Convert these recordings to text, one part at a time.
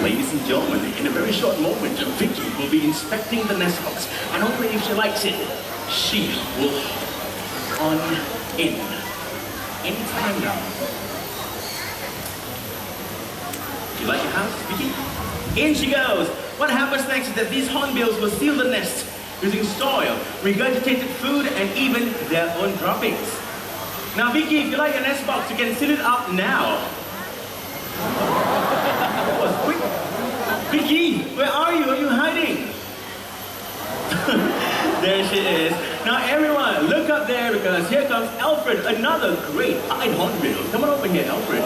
Ladies and gentlemen, in a very short moment, Vicky will be inspecting the nest box, and only if she likes it, she will on in. Anytime now. You like your house, Vicky? In she goes. What happens next is that these hornbills will seal the nest using soil, regurgitated food, and even their own droppings. Now, Vicky, if you like your nest box, you can seal it up now. That was quick. Vicky, where are you? Are you hiding? There she is. Now, everyone, look up there because here comes Alfred, another great pied hornbill. Come on over here, Alfred.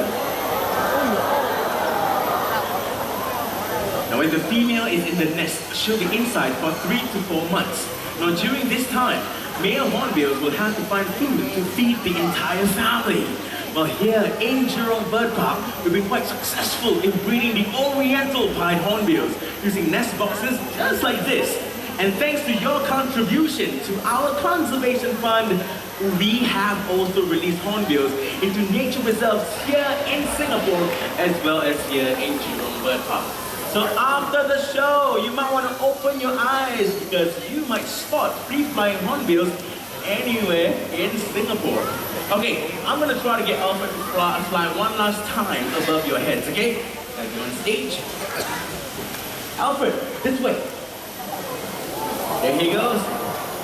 Now, when the female is in the nest, she'll be inside for 3 to 4 months. Now, during this time, male hornbills will have to find food to feed the entire family. Well, here in Jurong Bird Park, we've been quite successful in breeding the Oriental pied hornbills using nest boxes just like this. And thanks to your contribution to our conservation fund, we have also released hornbills into nature reserves here in Singapore as well as here in Jurong Bird Park. So after the show, you might want to open your eyes because you might spot free-flying hornbills anywhere in Singapore. Okay, I'm going to try to get Alfred to fly one last time above your heads, okay? As you're on stage. Alfred, this way. There he goes.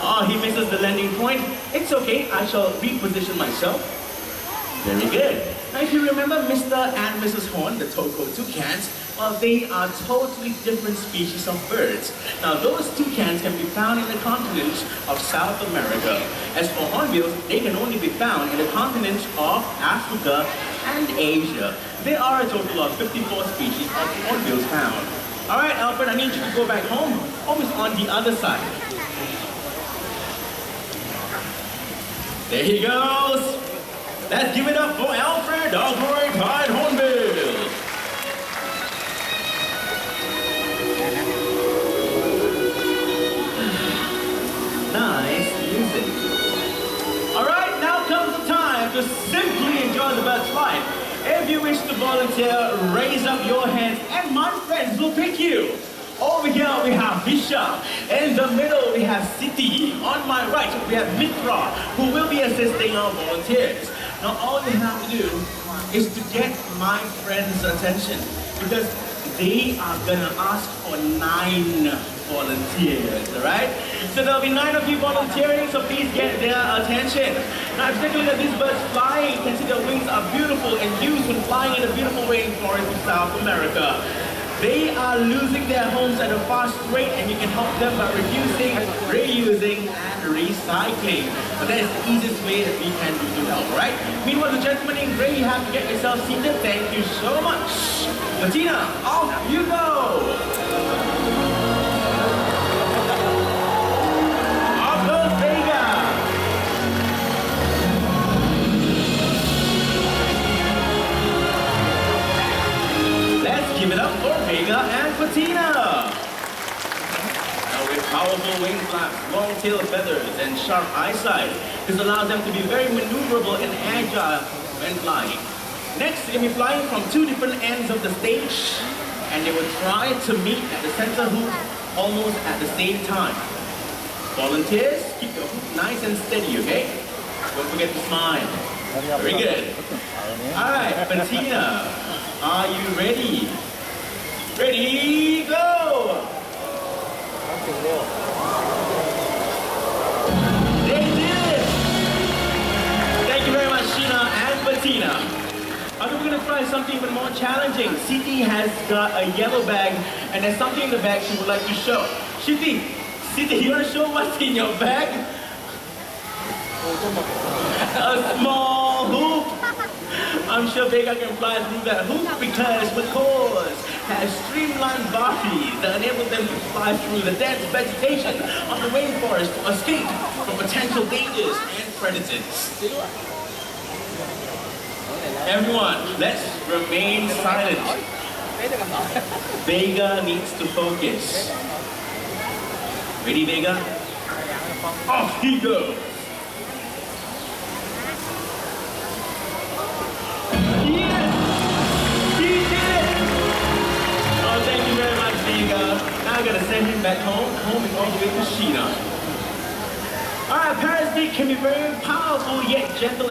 Oh, he misses the landing point. It's okay, I shall reposition myself. Very good. Now if you remember Mr. and Mrs. Horn, the Toko toucans, well, they are totally different species of birds. Now those toucans can be found in the continents of South America. As for hornbills, they can only be found in the continents of Africa and Asia. There are a total of 54 species of hornbills found. Alright, Alfred, I need you to go back home. Home is on the other side. There he goes. Let's give it up for Alfred, our great pied hornbill. Nice music. Alright, now comes the time to simply enjoy the bird's flight. If you wish to volunteer, raise up your hands and my friends will pick you. Over here we have Visha. In the middle we have Siti. On my right we have Mitra, who will be assisting our volunteers. Now all you have to do is to get my friends' attention because they are gonna ask for 9 volunteers, alright? So there'll be 9 of you volunteering, so please get their attention. Now if you take a look at these birds flying, you can see their wings are beautiful and used when flying in the beautiful rainforest of South America. They are losing their homes at a fast rate and you can help them by reducing, reusing, and recycling. But that is the easiest way that we can do to help, right? Meanwhile, the gentleman in gray, you have to get yourself seated. Thank you so much. Martina, off you go. Off goes Vega. Give it up for Vega and Patina. Now with powerful wing flaps, long tail feathers, and sharp eyesight, this allows them to be very maneuverable and agile when flying. Next, they're going to be flying from 2 different ends of the stage, and they will try to meet at the center hoop almost at the same time. Volunteers, keep your hoop nice and steady, okay? Don't forget to smile. Very good. All right, Patina, are you ready? Ready, go! They did it! Thank you very much, Sheena and Bettina. Now we're going to try something even more challenging. Siti has got a yellow bag, and there's something in the bag she would like to show. Siti, you want to show what's in your bag? A small hoop. I'm sure Vega can fly through that hoop because McCaws has streamlined bodies that enable them to fly through the dense vegetation of the rainforest to escape from potential dangers and predators. Everyone, let's remain silent. Vega needs to focus. Ready, Vega? Off he goes. send him back home. Home is all the way to China. Alright, parents can be very powerful yet gentle.